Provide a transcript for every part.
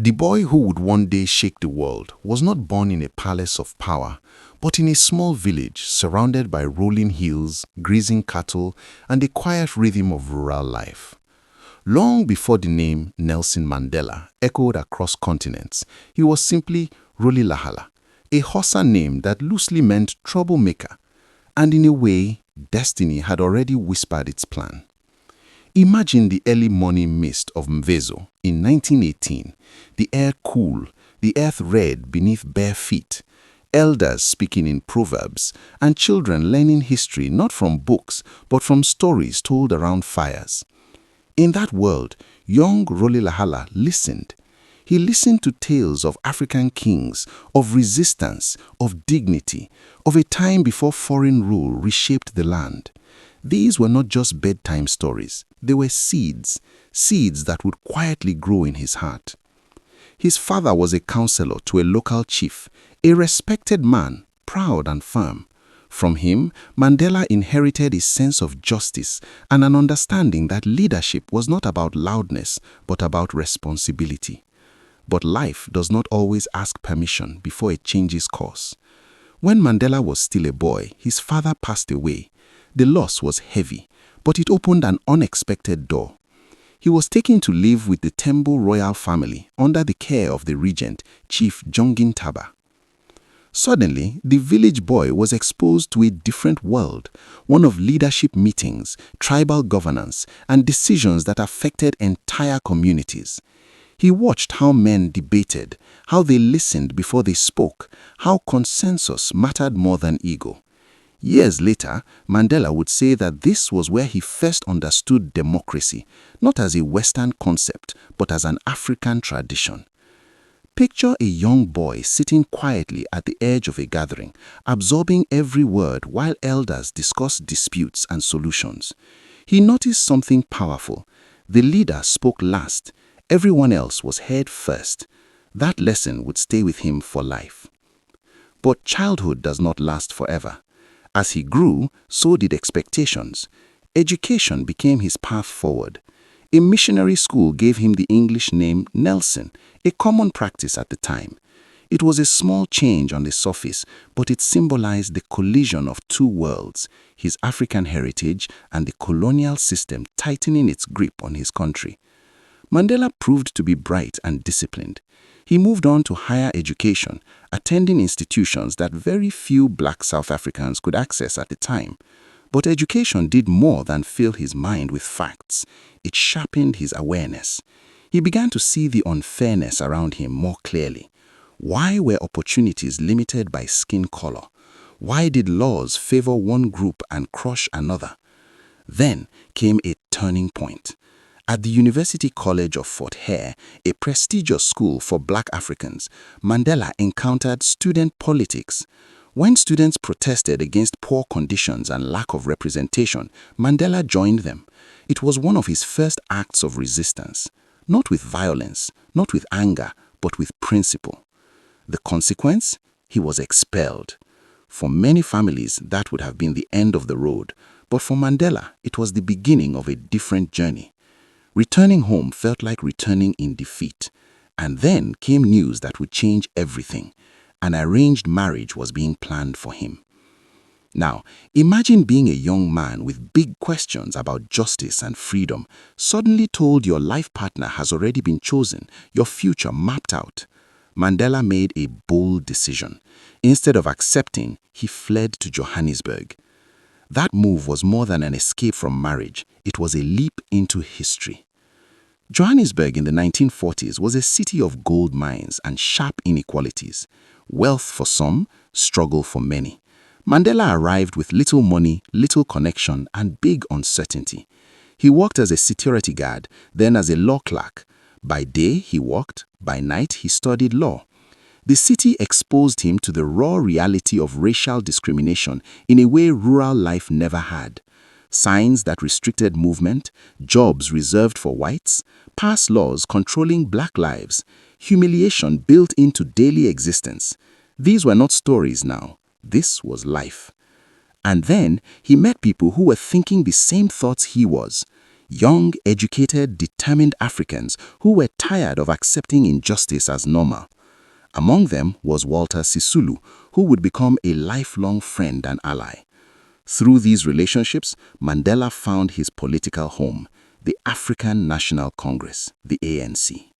The boy who would one day shake the world was not born in a palace of power, but in a small village surrounded by rolling hills, grazing cattle, and the quiet rhythm of rural life. Long before the name Nelson Mandela echoed across continents, he was simply Rolihlahla, a Xhosa name that loosely meant troublemaker, and in a way, destiny had already whispered its plan. Imagine the early morning mist of Mvezo in 1918, the air cool, the earth red beneath bare feet, elders speaking in proverbs, and children learning history not from books but from stories told around fires. In that world, young Rolihlahla listened. He listened to tales of African kings, of resistance, of dignity, of a time before foreign rule reshaped the land. These were not just bedtime stories, they were seeds, seeds that would quietly grow in his heart. His father was a counselor to a local chief, a respected man, proud and firm. From him, Mandela inherited a sense of justice and an understanding that leadership was not about loudness, but about responsibility. But life does not always ask permission before it changes course. When Mandela was still a boy, his father passed away. The loss was heavy, but it opened an unexpected door. He was taken to live with the Tembo royal family under the care of the regent, Chief Jongin Taba. Suddenly, the village boy was exposed to a different world, one of leadership meetings, tribal governance, and decisions that affected entire communities. He watched how men debated, how they listened before they spoke, how consensus mattered more than ego. Years later, Mandela would say that this was where he first understood democracy, not as a Western concept, but as an African tradition. Picture a young boy sitting quietly at the edge of a gathering, absorbing every word while elders discuss disputes and solutions. He noticed something powerful. The leader spoke last. Everyone else was heard first. That lesson would stay with him for life. But childhood does not last forever. As he grew, so did expectations. Education became his path forward. A missionary school gave him the English name Nelson, a common practice at the time. It was a small change on the surface, but it symbolized the collision of two worlds, his African heritage and the colonial system tightening its grip on his country. Mandela proved to be bright and disciplined. He moved on to higher education, attending institutions that very few black South Africans could access at the time. But education did more than fill his mind with facts. It sharpened his awareness. He began to see the unfairness around him more clearly. Why were opportunities limited by skin color? Why did laws favor one group and crush another? Then came a turning point. At the University College of Fort Hare, a prestigious school for black Africans, Mandela encountered student politics. When students protested against poor conditions and lack of representation, Mandela joined them. It was one of his first acts of resistance, not with violence, not with anger, but with principle. The consequence? He was expelled. For many families, that would have been the end of the road, but for Mandela, it was the beginning of a different journey. Returning home felt like returning in defeat. And then came news that would change everything. An arranged marriage was being planned for him. Now, imagine being a young man with big questions about justice and freedom, suddenly told your life partner has already been chosen, your future mapped out. Mandela made a bold decision. Instead of accepting, he fled to Johannesburg. That move was more than an escape from marriage. It was a leap into history. Johannesburg in the 1940s was a city of gold mines and sharp inequalities. Wealth for some, struggle for many. Mandela arrived with little money, little connection, and big uncertainty. He worked as a security guard, then as a law clerk. By day, he worked. By night, he studied law. The city exposed him to the raw reality of racial discrimination in a way rural life never had. Signs that restricted movement, jobs reserved for whites, past laws controlling black lives, humiliation built into daily existence. These were not stories now. This was life. And then he met people who were thinking the same thoughts he was. Young, educated, determined Africans who were tired of accepting injustice as normal. Among them was Walter Sisulu, who would become a lifelong friend and ally. Through these relationships, Mandela found his political home, the African National Congress, the ANC.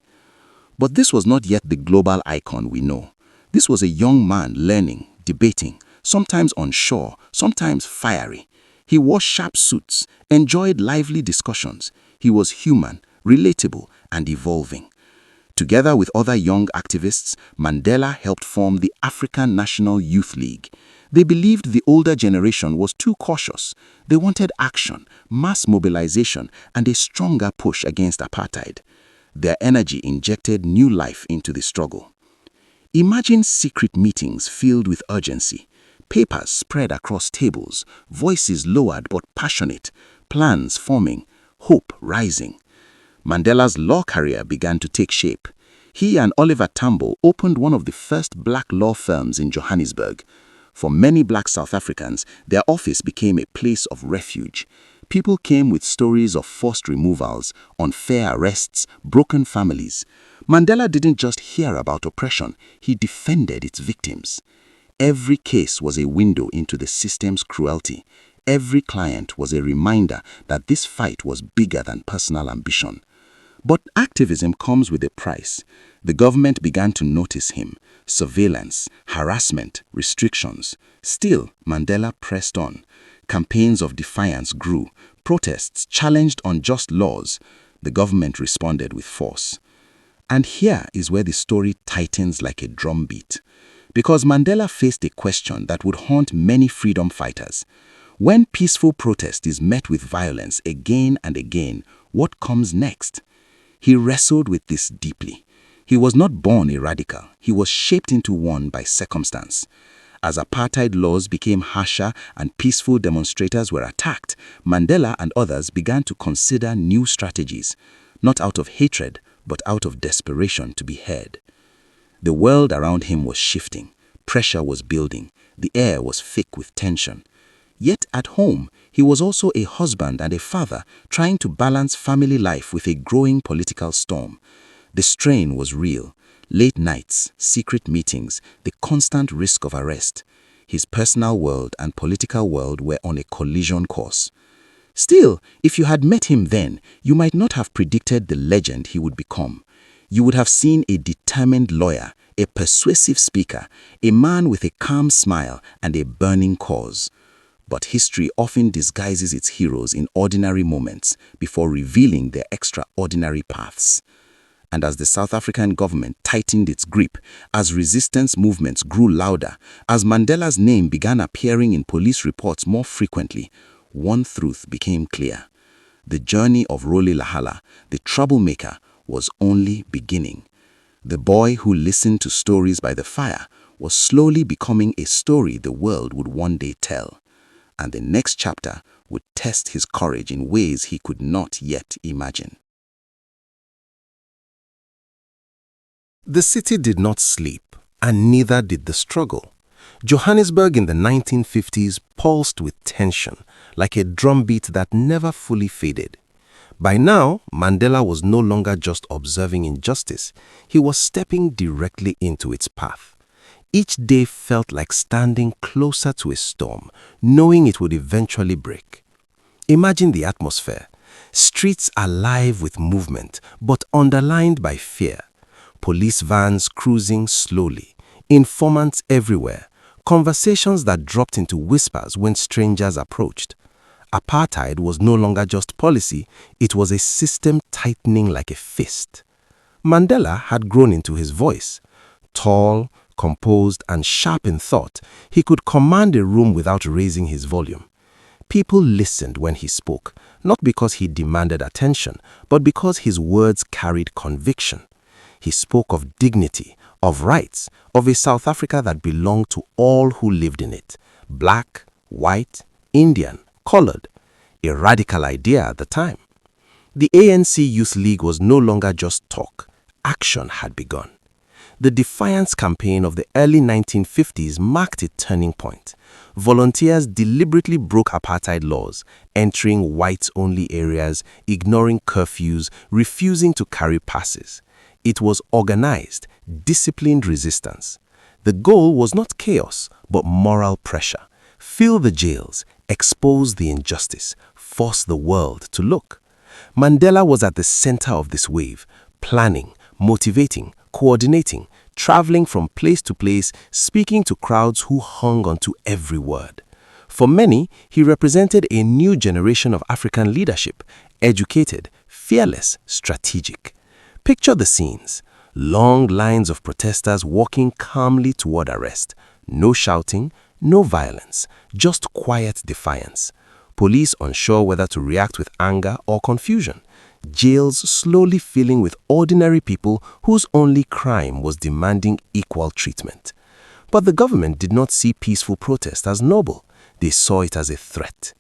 But this was not yet the global icon we know. This was a young man learning, debating, sometimes unsure, sometimes fiery. He wore sharp suits, enjoyed lively discussions. He was human, relatable, and evolving. Together with other young activists, Mandela helped form the African National Youth League. They believed the older generation was too cautious. They wanted action, mass mobilization, and a stronger push against apartheid. Their energy injected new life into the struggle. Imagine secret meetings filled with urgency, papers spread across tables, voices lowered but passionate, plans forming, hope rising. Mandela's law career began to take shape. He and Oliver Tambo opened one of the first black law firms in Johannesburg. For many black South Africans, their office became a place of refuge. People came with stories of forced removals, unfair arrests, broken families. Mandela didn't just hear about oppression, he defended its victims. Every case was a window into the system's cruelty. Every client was a reminder that this fight was bigger than personal ambition. But activism comes with a price. The government began to notice him. Surveillance, harassment, restrictions. Still, Mandela pressed on. Campaigns of defiance grew. Protests challenged unjust laws. The government responded with force. And here is where the story tightens like a drumbeat. Because Mandela faced a question that would haunt many freedom fighters. When peaceful protest is met with violence again and again, what comes next? He wrestled with this deeply. He was not born a radical. He was shaped into one by circumstance. As apartheid laws became harsher and peaceful demonstrators were attacked, Mandela and others began to consider new strategies, not out of hatred, but out of desperation to be heard. The world around him was shifting. Pressure was building. The air was thick with tension. Yet at home, he was also a husband and a father, trying to balance family life with a growing political storm. The strain was real. Late nights, secret meetings, the constant risk of arrest. His personal world and political world were on a collision course. Still, if you had met him then, you might not have predicted the legend he would become. You would have seen a determined lawyer, a persuasive speaker, a man with a calm smile and a burning cause. But history often disguises its heroes in ordinary moments before revealing their extraordinary paths. And as the South African government tightened its grip, as resistance movements grew louder, as Mandela's name began appearing in police reports more frequently, one truth became clear. The journey of Roli Lahala, the troublemaker, was only beginning. The boy who listened to stories by the fire was slowly becoming a story the world would one day tell. And the next chapter would test his courage in ways he could not yet imagine. The city did not sleep, and neither did the struggle. Johannesburg in the 1950s pulsed with tension, like a drumbeat that never fully faded. By now, Mandela was no longer just observing injustice, he was stepping directly into its path. Each day felt like standing closer to a storm, knowing it would eventually break. Imagine the atmosphere. Streets alive with movement, but underlined by fear. Police vans cruising slowly, informants everywhere, conversations that dropped into whispers when strangers approached. Apartheid was no longer just policy, it was a system tightening like a fist. Mandela had grown into his voice. Tall, composed, and sharp in thought, he could command a room without raising his volume. People listened when he spoke, not because he demanded attention, but because his words carried conviction. He spoke of dignity, of rights, of a South Africa that belonged to all who lived in it, black, white, Indian, colored, a radical idea at the time. The ANC Youth League was no longer just talk. Action had begun. The defiance campaign of the early 1950s marked a turning point. Volunteers deliberately broke apartheid laws, entering whites-only areas, ignoring curfews, refusing to carry passes. It was organized, disciplined resistance. The goal was not chaos, but moral pressure. Fill the jails, expose the injustice, force the world to look. Mandela was at the center of this wave, planning, motivating, coordinating, traveling from place to place, speaking to crowds who hung onto every word. For many, he represented a new generation of African leadership, educated, fearless, strategic. Picture the scenes. Long lines of protesters walking calmly toward arrest. No shouting, no violence, just quiet defiance. Police unsure whether to react with anger or confusion. Jails slowly filling with ordinary people whose only crime was demanding equal treatment. But the government did not see peaceful protest as noble. They saw it as a threat.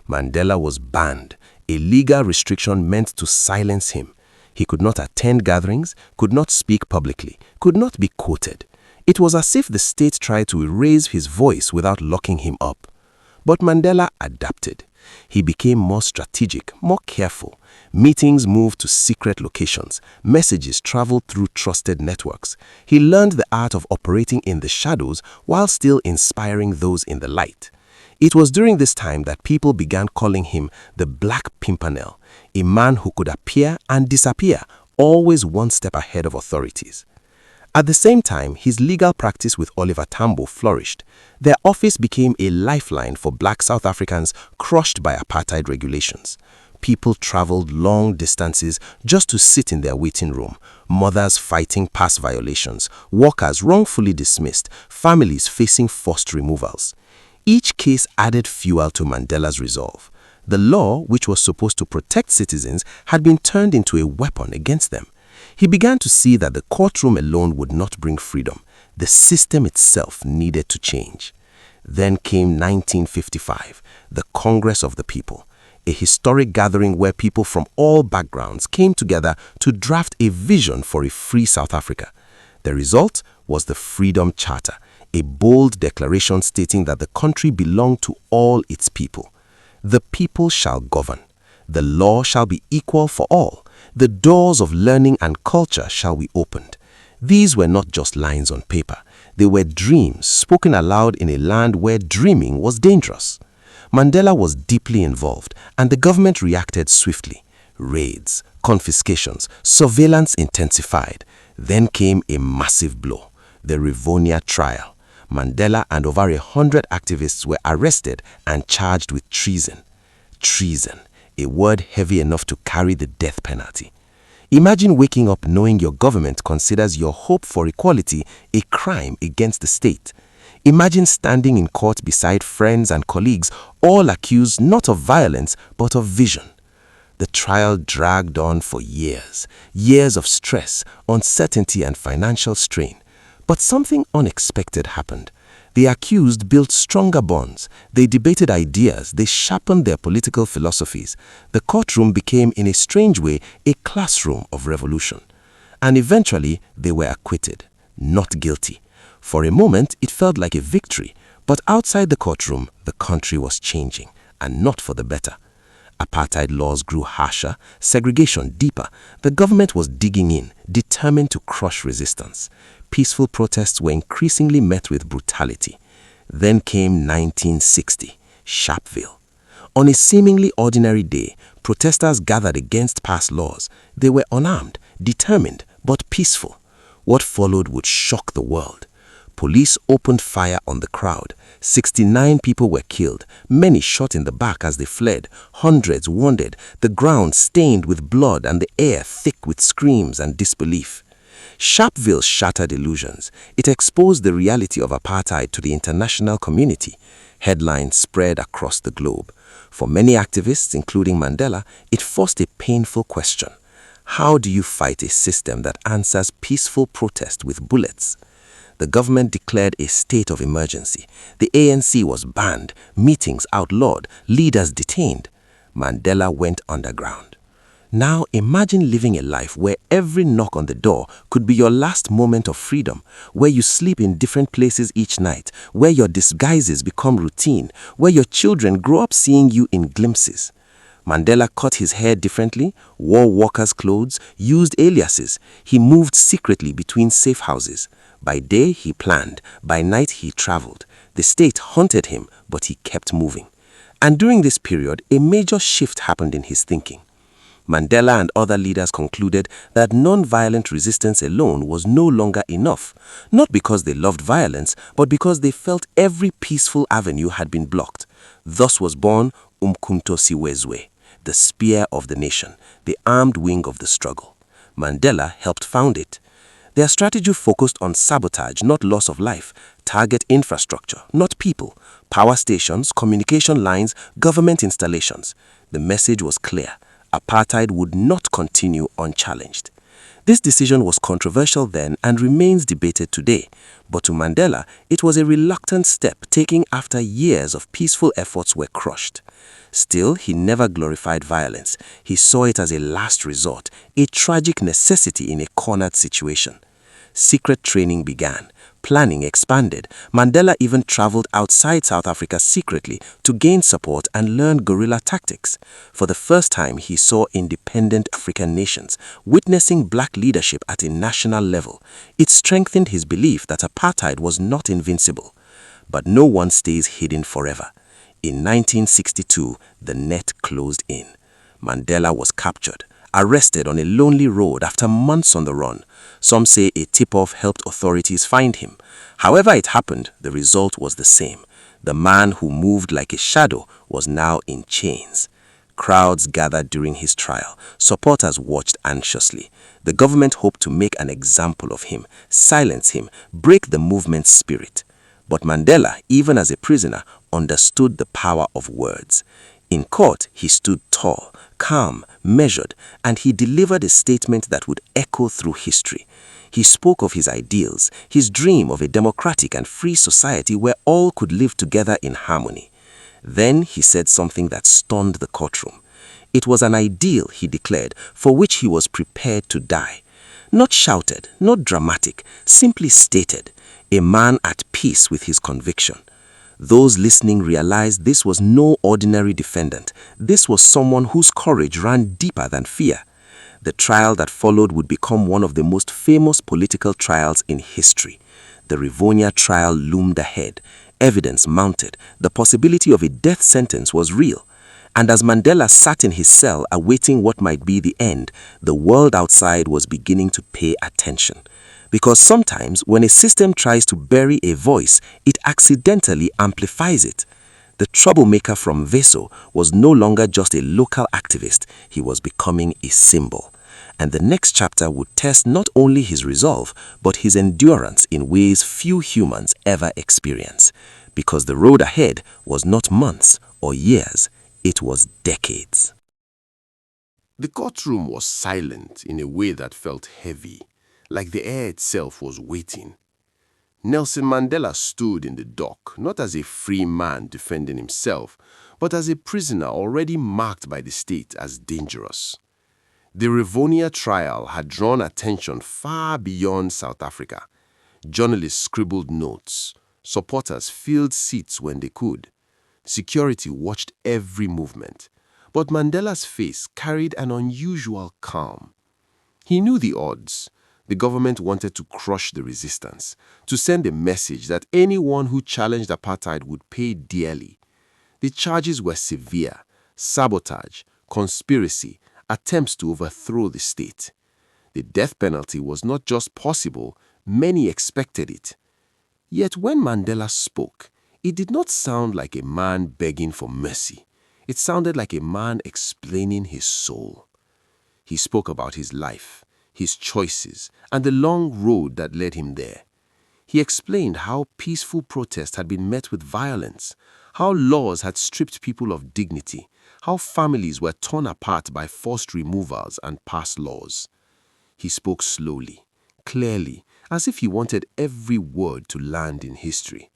Mandela was banned, a legal restriction meant to silence him. He could not attend gatherings, could not speak publicly, could not be quoted. It was as if the state tried to erase his voice without locking him up. But Mandela adapted. He became more strategic, more careful. Meetings moved to secret locations. Messages traveled through trusted networks. He learned the art of operating in the shadows while still inspiring those in the light. It was during this time that people began calling him the Black Pimpernel, a man who could appear and disappear, always one step ahead of authorities. At the same time, his legal practice with Oliver Tambo flourished. Their office became a lifeline for black South Africans crushed by apartheid regulations. People traveled long distances just to sit in their waiting room, mothers fighting pass violations, workers wrongfully dismissed, families facing forced removals. Each case added fuel to Mandela's resolve. The law, which was supposed to protect citizens, had been turned into a weapon against them. He began to see that the courtroom alone would not bring freedom. The system itself needed to change. Then came 1955, the Congress of the People, a historic gathering where people from all backgrounds came together to draft a vision for a free South Africa. The result was the Freedom Charter, a bold declaration stating that the country belonged to all its people. The people shall govern. The law shall be equal for all. The doors of learning and culture shall be opened. These were not just lines on paper. They were dreams spoken aloud in a land where dreaming was dangerous. Mandela was deeply involved, and the government reacted swiftly. Raids, confiscations, surveillance intensified. Then came a massive blow, the Rivonia trial. Mandela and over 100 activists were arrested and charged with treason. Treason, a word heavy enough to carry the death penalty. Imagine waking up knowing your government considers your hope for equality a crime against the state. Imagine standing in court beside friends and colleagues, all accused not of violence but of vision. The trial dragged on for years, years of stress, uncertainty and financial strain. But something unexpected happened. The accused built stronger bonds. They debated ideas. They sharpened their political philosophies. The courtroom became, in a strange way, a classroom of revolution. And eventually, they were acquitted, not guilty. For a moment, it felt like a victory. But outside the courtroom, the country was changing, and not for the better. Apartheid laws grew harsher, segregation deeper. The government was digging in, determined to crush resistance. Peaceful protests were increasingly met with brutality. Then came 1960, Sharpeville. On a seemingly ordinary day, protesters gathered against past laws. They were unarmed, determined, but peaceful. What followed would shock the world. Police opened fire on the crowd. 69 people were killed, many shot in the back as they fled, hundreds wounded, the ground stained with blood and the air thick with screams and disbelief. Sharpeville shattered illusions. It exposed the reality of apartheid to the international community. Headlines spread across the globe. For many activists, including Mandela, it forced a painful question. How do you fight a system that answers peaceful protest with bullets? The government declared a state of emergency. The ANC was banned, meetings outlawed, leaders detained. Mandela went underground. Now imagine living a life where every knock on the door could be your last moment of freedom, where you sleep in different places each night, where your disguises become routine, where your children grow up seeing you in glimpses. Mandela cut his hair differently, wore workers' clothes, used aliases. He moved secretly between safe houses. By day he planned, by night he traveled. The state haunted him, but he kept moving. And during this period, a major shift happened in his thinking. Mandela and other leaders concluded that non-violent resistance alone was no longer enough, not because they loved violence, but because they felt every peaceful avenue had been blocked. Thus was born Umkhonto Siwezwe, the spear of the nation, the armed wing of the struggle. Mandela helped found it. Their strategy focused on sabotage, not loss of life, target infrastructure, not people, power stations, communication lines, government installations. The message was clear. Apartheid would not continue unchallenged. This decision was controversial then and remains debated today, but to Mandela, it was a reluctant step taken after years of peaceful efforts were crushed. Still, he never glorified violence. He saw it as a last resort, a tragic necessity in a cornered situation. Secret training began. Planning expanded. Mandela even traveled outside South Africa secretly to gain support and learn guerrilla tactics. For the first time, he saw independent African nations witnessing black leadership at a national level. It strengthened his belief that apartheid was not invincible. But no one stays hidden forever. In 1962, the net closed in. Mandela was captured, arrested on a lonely road after months on the run. Some say a tip-off helped authorities find him. However it happened, the result was the same. The man who moved like a shadow was now in chains. Crowds gathered during his trial. Supporters watched anxiously. The government hoped to make an example of him, silence him, break the movement's spirit. But Mandela, even as a prisoner, understood the power of words. In court, he stood tall, calm, measured, and he delivered a statement that would echo through history. He spoke of his ideals, his dream of a democratic and free society where all could live together in harmony. Then he said something that stunned the courtroom. It was an ideal, he declared, for which he was prepared to die. Not shouted, not dramatic, simply stated. A man at peace with his conviction. Those listening realized this was no ordinary defendant. This was someone whose courage ran deeper than fear. The trial that followed would become one of the most famous political trials in history. The Rivonia trial loomed ahead. Evidence mounted. The possibility of a death sentence was real. And as Mandela sat in his cell awaiting what might be the end, the world outside was beginning to pay attention. Because sometimes when a system tries to bury a voice, it accidentally amplifies it. The troublemaker from Veso was no longer just a local activist, he was becoming a symbol. And the next chapter would test not only his resolve, but his endurance in ways few humans ever experience. Because the road ahead was not months or years, it was decades. The courtroom was silent in a way that felt heavy, like the air itself was waiting. Nelson Mandela stood in the dock, not as a free man defending himself, but as a prisoner already marked by the state as dangerous. The Rivonia trial had drawn attention far beyond South Africa. Journalists scribbled notes. Supporters filled seats when they could. Security watched every movement. But Mandela's face carried an unusual calm. He knew the odds. The government wanted to crush the resistance, to send a message that anyone who challenged apartheid would pay dearly. The charges were severe: sabotage, conspiracy, attempts to overthrow the state. The death penalty was not just possible, many expected it. Yet when Mandela spoke, it did not sound like a man begging for mercy. It sounded like a man explaining his soul. He spoke about his life, his choices, and the long road that led him there. He explained how peaceful protest had been met with violence, how laws had stripped people of dignity, how families were torn apart by forced removals and past laws. He spoke slowly, clearly, as if he wanted every word to land in history.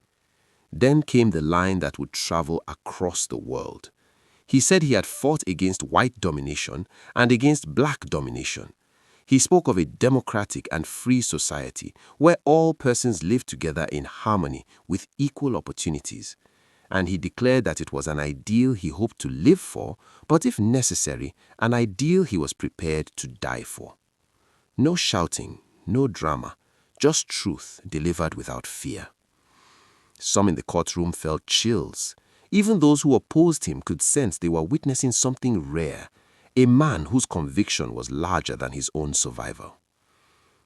Then came the line that would travel across the world. He said he had fought against white domination and against black domination. He spoke of a democratic and free society where all persons lived together in harmony with equal opportunities. And he declared that it was an ideal he hoped to live for, but if necessary, an ideal he was prepared to die for. No shouting, no drama, just truth delivered without fear. Some in the courtroom felt chills. Even those who opposed him could sense they were witnessing something rare, a man whose conviction was larger than his own survival.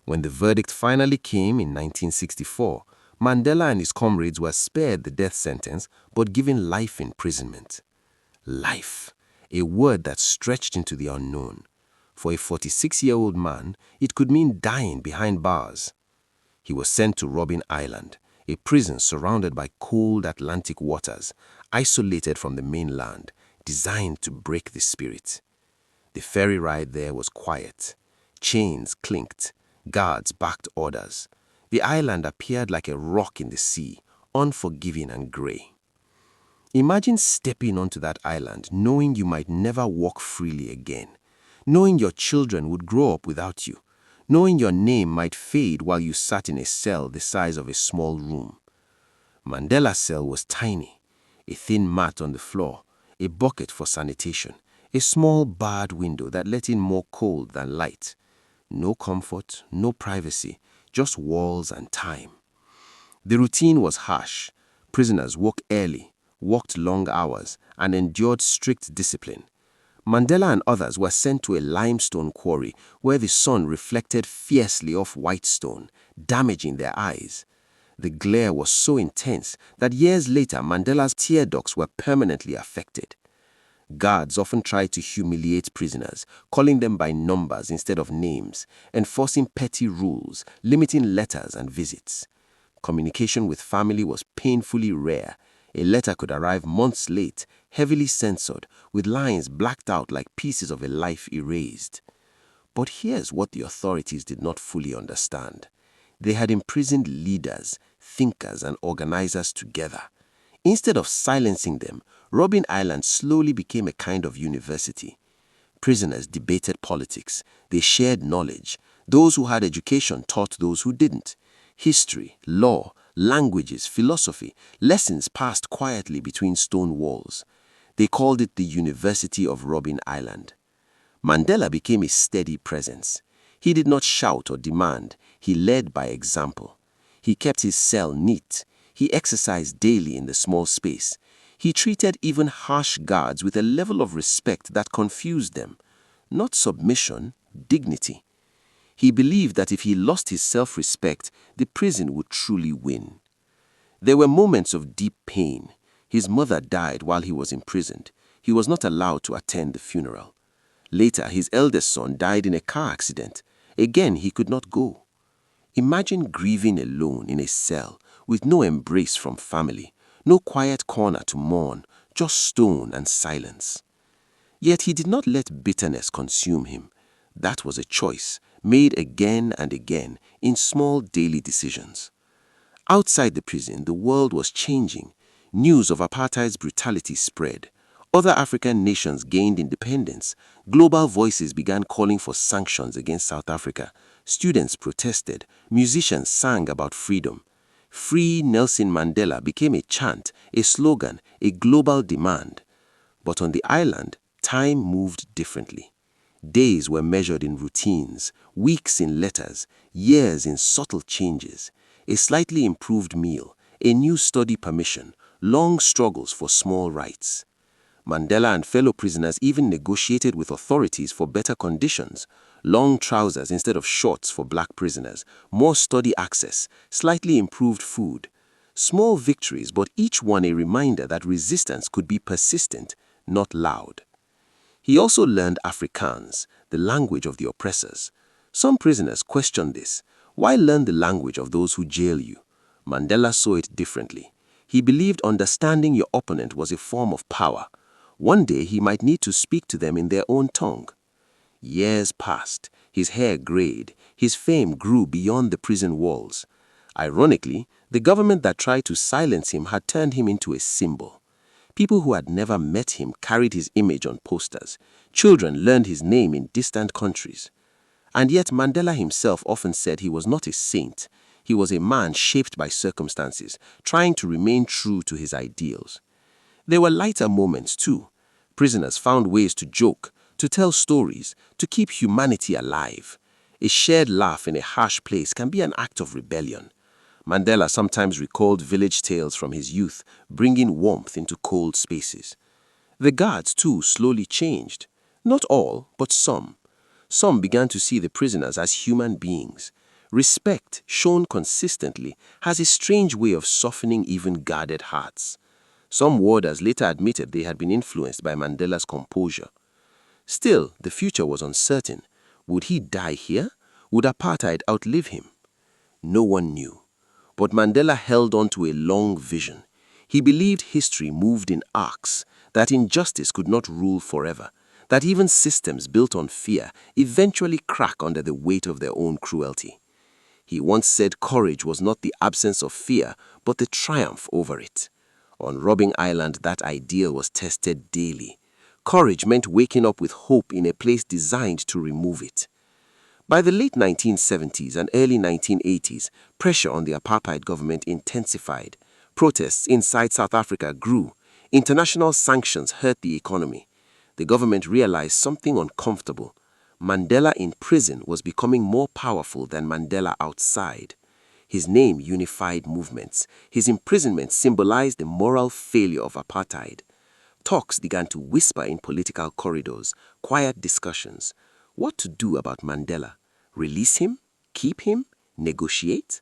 When the verdict finally came in 1964, Mandela and his comrades were spared the death sentence but given life imprisonment. Life, a word that stretched into the unknown. For a 46-year-old man, it could mean dying behind bars. He was sent to Robben Island, a prison surrounded by cold Atlantic waters, isolated from the mainland, designed to break the spirit. The ferry ride there was quiet. Chains clinked. Guards backed orders. The island appeared like a rock in the sea, unforgiving and grey. Imagine stepping onto that island knowing you might never walk freely again, knowing your children would grow up without you, knowing your name might fade while you sat in a cell the size of a small room. Mandela's cell was tiny, a thin mat on the floor, a bucket for sanitation, a small barred window that let in more cold than light. No comfort, no privacy, just walls and time. The routine was harsh. Prisoners woke early, worked long hours, and endured strict discipline. Mandela and others were sent to a limestone quarry where the sun reflected fiercely off white stone, damaging their eyes. The glare was so intense that years later Mandela's tear ducts were permanently affected. Guards often tried to humiliate prisoners, calling them by numbers instead of names, enforcing petty rules, limiting letters and visits. Communication with family was painfully rare. A letter could arrive months late, heavily censored, with lines blacked out like pieces of a life erased. But here's what the authorities did not fully understand. They had imprisoned leaders, thinkers, and organizers together. Instead of silencing them, Robben Island slowly became a kind of university. Prisoners debated politics. They shared knowledge. Those who had education taught those who didn't. History, law, languages, philosophy, lessons passed quietly between stone walls. They called it the University of Robben Island. Mandela became a steady presence. He did not shout or demand. He led by example. He kept his cell neat. He exercised daily in the small space. He treated even harsh guards with a level of respect that confused them. Not submission, dignity. He believed that if he lost his self-respect, the prison would truly win. There were moments of deep pain. His mother died while he was imprisoned. He was not allowed to attend the funeral. Later, his eldest son died in a car accident. Again, he could not go. Imagine grieving alone in a cell with no embrace from family, no quiet corner to mourn, just stone and silence. Yet he did not let bitterness consume him. That was a choice, made again and again in small daily decisions. Outside the prison, the world was changing. News of apartheid's brutality spread. Other African nations gained independence. Global voices began calling for sanctions against South Africa. Students protested. Musicians sang about freedom. Free Nelson Mandela became a chant, a slogan, a global demand. But on the island, time moved differently. Days were measured in routines, weeks in letters, years in subtle changes. A slightly improved meal, a new study permission, long struggles for small rights. Mandela and fellow prisoners even negotiated with authorities for better conditions. Long trousers instead of shorts for black prisoners, more study access, slightly improved food. Small victories, but each one a reminder that resistance could be persistent, not loud. He also learned Afrikaans, the language of the oppressors. Some prisoners questioned this. Why learn the language of those who jail you? Mandela saw it differently. He believed understanding your opponent was a form of power. One day he might need to speak to them in their own tongue. Years passed, his hair grayed, his fame grew beyond the prison walls. Ironically, the government that tried to silence him had turned him into a symbol. People who had never met him carried his image on posters. Children learned his name in distant countries. And yet Mandela himself often said he was not a saint. He was a man shaped by circumstances, trying to remain true to his ideals. There were lighter moments too. Prisoners found ways to joke, to tell stories, to keep humanity alive. A shared laugh in a harsh place can be an act of rebellion. Mandela sometimes recalled village tales from his youth, bringing warmth into cold spaces. The guards, too, slowly changed. Not all, but some. Some began to see the prisoners as human beings. Respect, shown consistently, has a strange way of softening even guarded hearts. Some warders later admitted they had been influenced by Mandela's composure. Still, the future was uncertain. Would he die here? Would apartheid outlive him? No one knew. But Mandela held on to a long vision. He believed history moved in arcs, that injustice could not rule forever, that even systems built on fear eventually crack under the weight of their own cruelty. He once said courage was not the absence of fear, but the triumph over it. On Robbing Island, that ideal was tested daily. Courage meant waking up with hope in a place designed to remove it. By the late 1970s and early 1980s, pressure on the apartheid government intensified. Protests inside South Africa grew. International sanctions hurt the economy. The government realized something uncomfortable. Mandela in prison was becoming more powerful than Mandela outside. His name unified movements. His imprisonment symbolized the moral failure of apartheid. Talks began to whisper in political corridors, quiet discussions. What to do about Mandela? Release him? Keep him? Negotiate?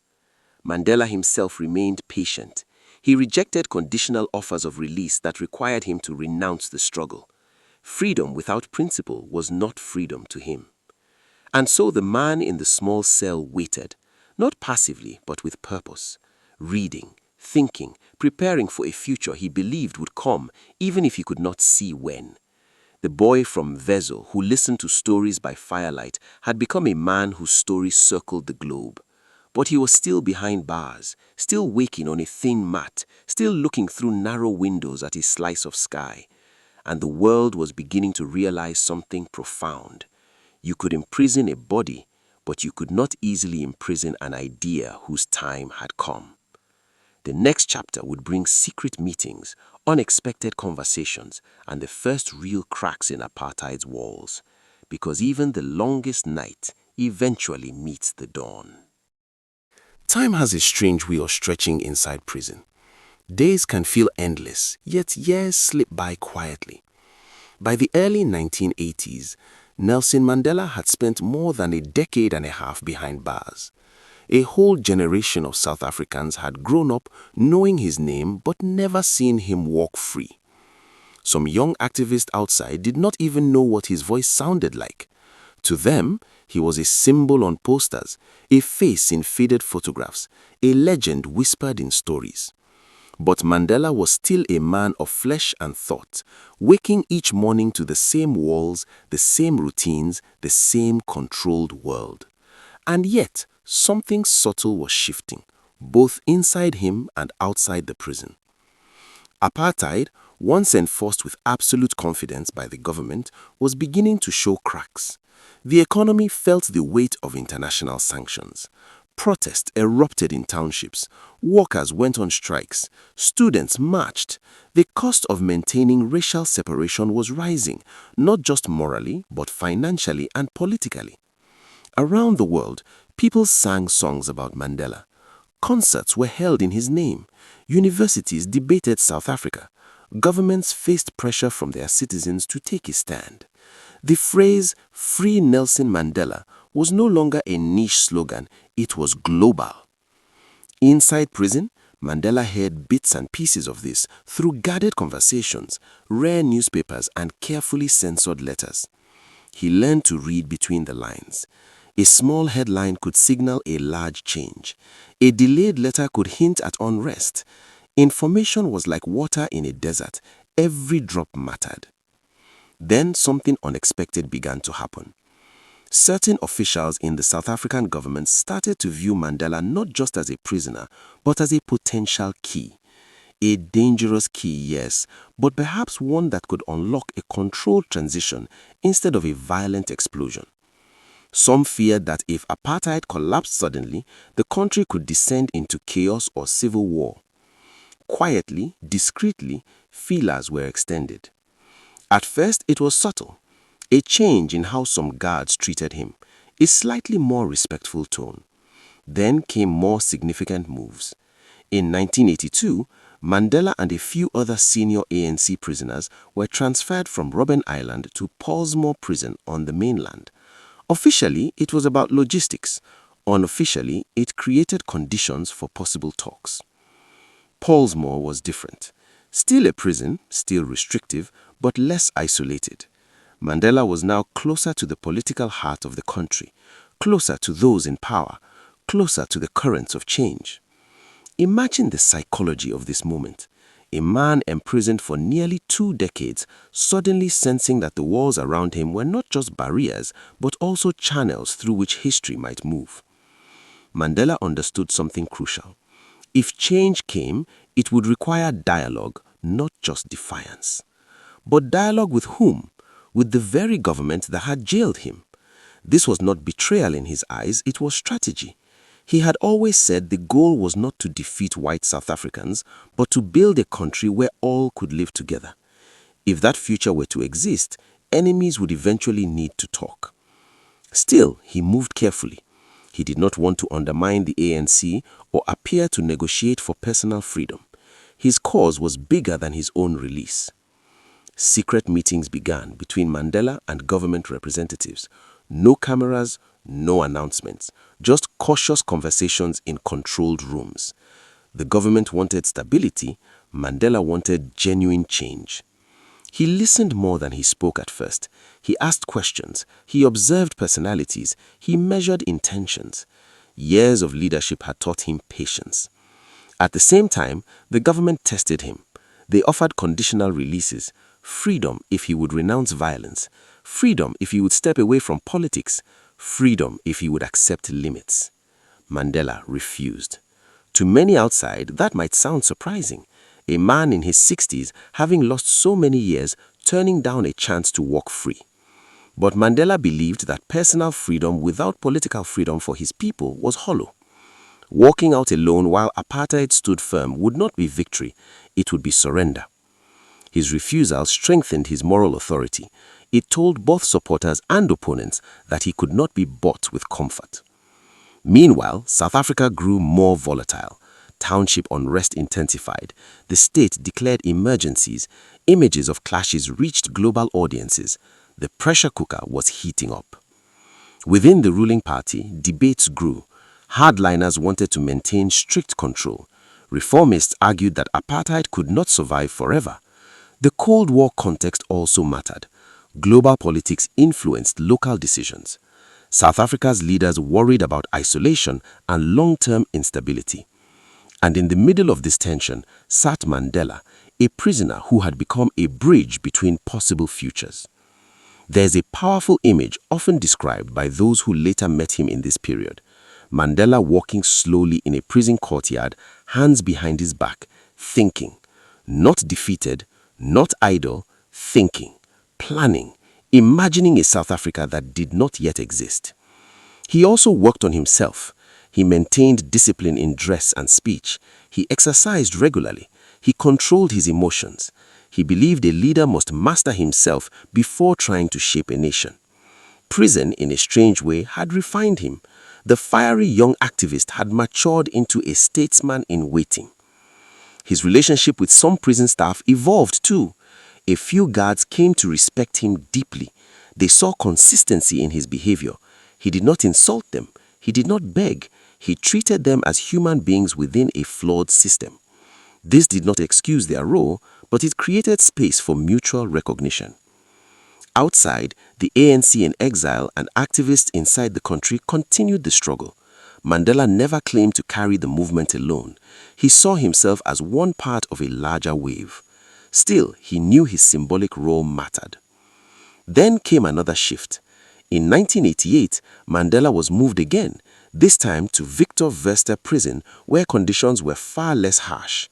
Mandela himself remained patient. He rejected conditional offers of release that required him to renounce the struggle. Freedom without principle was not freedom to him. And so the man in the small cell waited, not passively but with purpose, reading, thinking, preparing for a future he believed would come even if he could not see when. The boy from Vezo who listened to stories by firelight had become a man whose stories circled the globe. But he was still behind bars, still waking on a thin mat, still looking through narrow windows at a slice of sky. And the world was beginning to realize something profound. You could imprison a body, but you could not easily imprison an idea whose time had come. The next chapter would bring secret meetings, unexpected conversations, and the first real cracks in apartheid's walls. Because even the longest night eventually meets the dawn. Time has a strange way of stretching inside prison. Days can feel endless, yet years slip by quietly. By the early 1980s, Nelson Mandela had spent more than a decade and a half behind bars. A whole generation of South Africans had grown up knowing his name but never seen him walk free. Some young activists outside did not even know what his voice sounded like. To them, he was a symbol on posters, a face in faded photographs, a legend whispered in stories. But Mandela was still a man of flesh and thought, waking each morning to the same walls, the same routines, the same controlled world. And yet, something subtle was shifting, both inside him and outside the prison. Apartheid, once enforced with absolute confidence by the government, was beginning to show cracks. The economy felt the weight of international sanctions. Protests erupted in townships. Workers went on strikes. Students marched. The cost of maintaining racial separation was rising, not just morally, but financially and politically. Around the world, people sang songs about Mandela. Concerts were held in his name. Universities debated South Africa. Governments faced pressure from their citizens to take a stand. The phrase, "Free Nelson Mandela," was no longer a niche slogan, it was global. Inside prison, Mandela heard bits and pieces of this through guarded conversations, rare newspapers, and carefully censored letters. He learned to read between the lines. A small headline could signal a large change. A delayed letter could hint at unrest. Information was like water in a desert. Every drop mattered. Then something unexpected began to happen. Certain officials in the South African government started to view Mandela not just as a prisoner, but as a potential key. A dangerous key, yes, but perhaps one that could unlock a controlled transition instead of a violent explosion. Some feared that if apartheid collapsed suddenly, the country could descend into chaos or civil war. Quietly, discreetly, feelers were extended. At first, it was subtle. A change in how some guards treated him, a slightly more respectful tone. Then came more significant moves. In 1982, Mandela and a few other senior ANC prisoners were transferred from Robben Island to Pollsmoor Prison on the mainland. Officially, it was about logistics. Unofficially, it created conditions for possible talks. Pollsmoor was different. Still a prison, still restrictive, but less isolated. Mandela was now closer to the political heart of the country, closer to those in power, closer to the currents of change. Imagine the psychology of this moment. A man imprisoned for nearly 2 decades, suddenly sensing that the walls around him were not just barriers, but also channels through which history might move. Mandela understood something crucial. If change came, it would require dialogue, not just defiance. But dialogue with whom? With the very government that had jailed him. This was not betrayal in his eyes, it was strategy. He had always said the goal was not to defeat white South Africans, but to build a country where all could live together. If that future were to exist, enemies would eventually need to talk. Still, he moved carefully. He did not want to undermine the ANC or appear to negotiate for personal freedom. His cause was bigger than his own release. Secret meetings began between Mandela and government representatives. No cameras, no announcements, just cautious conversations in controlled rooms. The government wanted stability, Mandela wanted genuine change. He listened more than he spoke at first. He asked questions, he observed personalities, he measured intentions. Years of leadership had taught him patience. At the same time, the government tested him. They offered conditional releases, freedom if he would renounce violence, freedom if he would step away from politics, freedom if he would accept limits. Mandela refused. To many outside, that might sound surprising. A man in his 60s, having lost so many years, turning down a chance to walk free. But Mandela believed that personal freedom without political freedom for his people was hollow. Walking out alone while apartheid stood firm would not be victory, it would be surrender. His refusal strengthened his moral authority. It told both supporters and opponents that he could not be bought with comfort. Meanwhile, South Africa grew more volatile. Township unrest intensified. The state declared emergencies. Images of clashes reached global audiences. The pressure cooker was heating up. Within the ruling party, debates grew. Hardliners wanted to maintain strict control. Reformists argued that apartheid could not survive forever. The Cold War context also mattered. Global politics influenced local decisions. South Africa's leaders worried about isolation and long-term instability. And in the middle of this tension sat Mandela, a prisoner who had become a bridge between possible futures. There's a powerful image often described by those who later met him in this period. Mandela walking slowly in a prison courtyard, hands behind his back, thinking. Not defeated, not idle, thinking, planning, imagining a South Africa that did not yet exist. He also worked on himself. He maintained discipline in dress and speech. He exercised regularly. He controlled his emotions. He believed a leader must master himself before trying to shape a nation. Prison, in a strange way, had refined him. The fiery young activist had matured into a statesman in waiting. His relationship with some prison staff evolved too. A few guards came to respect him deeply. They saw consistency in his behavior. He did not insult them. He did not beg. He treated them as human beings within a flawed system. This did not excuse their role, but it created space for mutual recognition. Outside, the ANC in exile and activists inside the country continued the struggle. Mandela never claimed to carry the movement alone. He saw himself as one part of a larger wave. Still, he knew his symbolic role mattered. Then came another shift. In 1988, Mandela was moved again, this time to Victor Verster Prison, where conditions were far less harsh.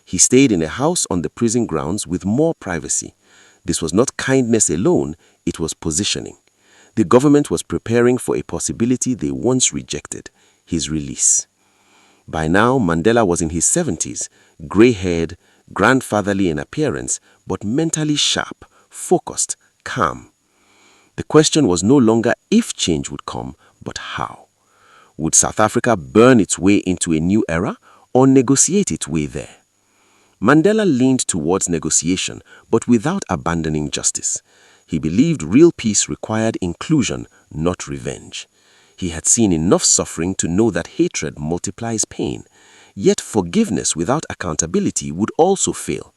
He stayed in a house on the prison grounds with more privacy. This was not kindness alone, it was positioning. The government was preparing for a possibility they once rejected: his release. By now, Mandela was in his 70s, gray-haired, grandfatherly in appearance, but mentally sharp, focused, calm. The question was no longer if change would come, but how. Would South Africa burn its way into a new era or negotiate its way there? Mandela leaned towards negotiation, but without abandoning justice. He believed real peace required inclusion, not revenge. He had seen enough suffering to know that hatred multiplies pain. Yet forgiveness without accountability would also fail.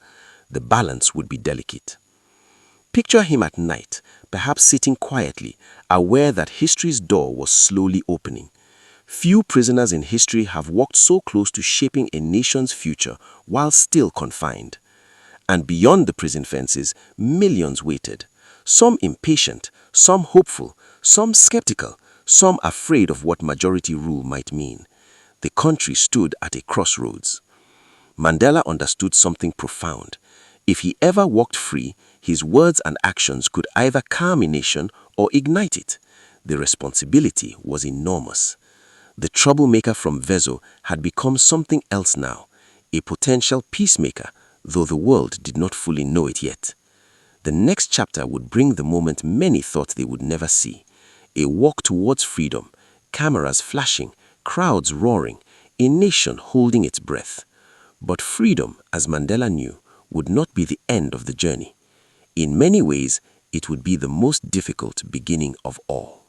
The balance would be delicate. Picture him at night, perhaps sitting quietly, aware that history's door was slowly opening. Few prisoners in history have walked so close to shaping a nation's future while still confined. And beyond the prison fences, millions waited. Some impatient, some hopeful, some skeptical, some afraid of what majority rule might mean. The country stood at a crossroads. Mandela understood something profound. If he ever walked free, his words and actions could either calm a nation or ignite it. The responsibility was enormous. The troublemaker from Vezo had become something else now, a potential peacemaker, though the world did not fully know it yet. The next chapter would bring the moment many thought they would never see: a walk towards freedom, cameras flashing, crowds roaring, a nation holding its breath. But freedom, as Mandela knew, would not be the end of the journey. In many ways, it would be the most difficult beginning of all.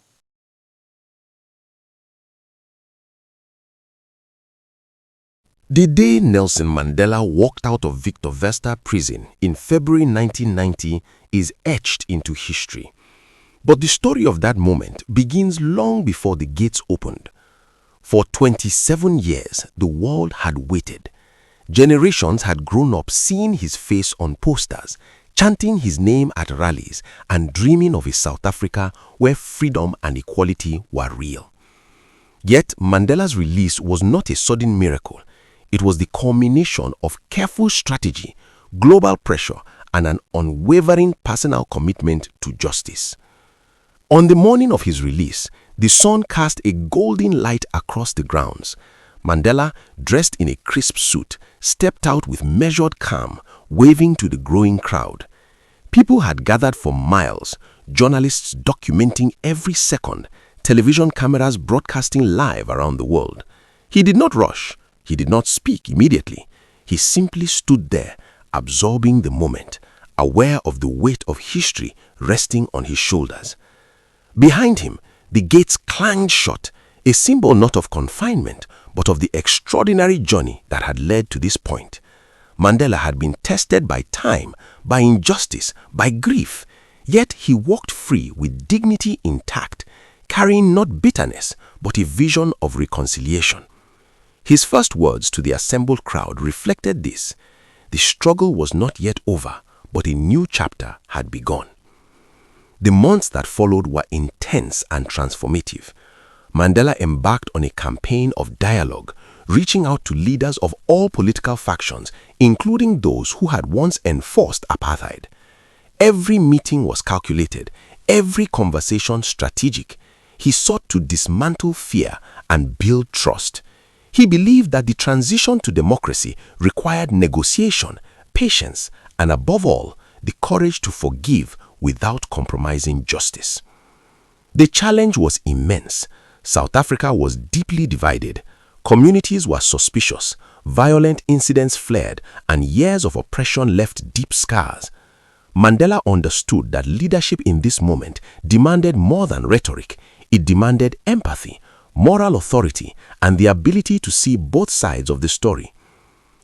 The day Nelson Mandela walked out of Victor Verster prison in February 1990 is etched into history. But the story of that moment begins long before the gates opened. For 27 years, the world had waited. Generations had grown up seeing his face on posters, chanting his name at rallies, and dreaming of a South Africa where freedom and equality were real. Yet Mandela's release was not a sudden miracle. It was the culmination of careful strategy, global pressure, and an unwavering personal commitment to justice. On the morning of his release, the sun cast a golden light across the grounds. Mandela, dressed in a crisp suit, stepped out with measured calm, waving to the growing crowd. People had gathered for miles, journalists documenting every second, television cameras broadcasting live around the world. He did not rush. He did not speak immediately. He simply stood there, absorbing the moment, aware of the weight of history resting on his shoulders. Behind him, the gates clanged shut, a symbol not of confinement, but of the extraordinary journey that had led to this point. Mandela had been tested by time, by injustice, by grief, yet he walked free with dignity intact, carrying not bitterness, but a vision of reconciliation. His first words to the assembled crowd reflected this: the struggle was not yet over, but a new chapter had begun. The months that followed were intense and transformative. Mandela embarked on a campaign of dialogue, reaching out to leaders of all political factions, including those who had once enforced apartheid. Every meeting was calculated, every conversation strategic. He sought to dismantle fear and build trust. He believed that the transition to democracy required negotiation, patience, and above all, the courage to forgive without compromising justice. The challenge was immense. South Africa was deeply divided. Communities were suspicious, violent incidents flared, and years of oppression left deep scars. Mandela understood that leadership in this moment demanded more than rhetoric. It demanded empathy, moral authority, and the ability to see both sides of the story.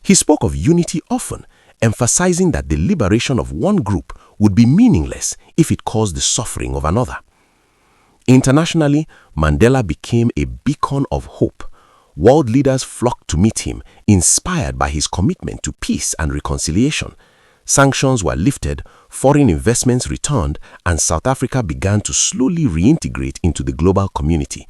He spoke of unity often, emphasizing that the liberation of one group would be meaningless if it caused the suffering of another. Internationally, Mandela became a beacon of hope. World leaders flocked to meet him, inspired by his commitment to peace and reconciliation. Sanctions were lifted, foreign investments returned, and South Africa began to slowly reintegrate into the global community.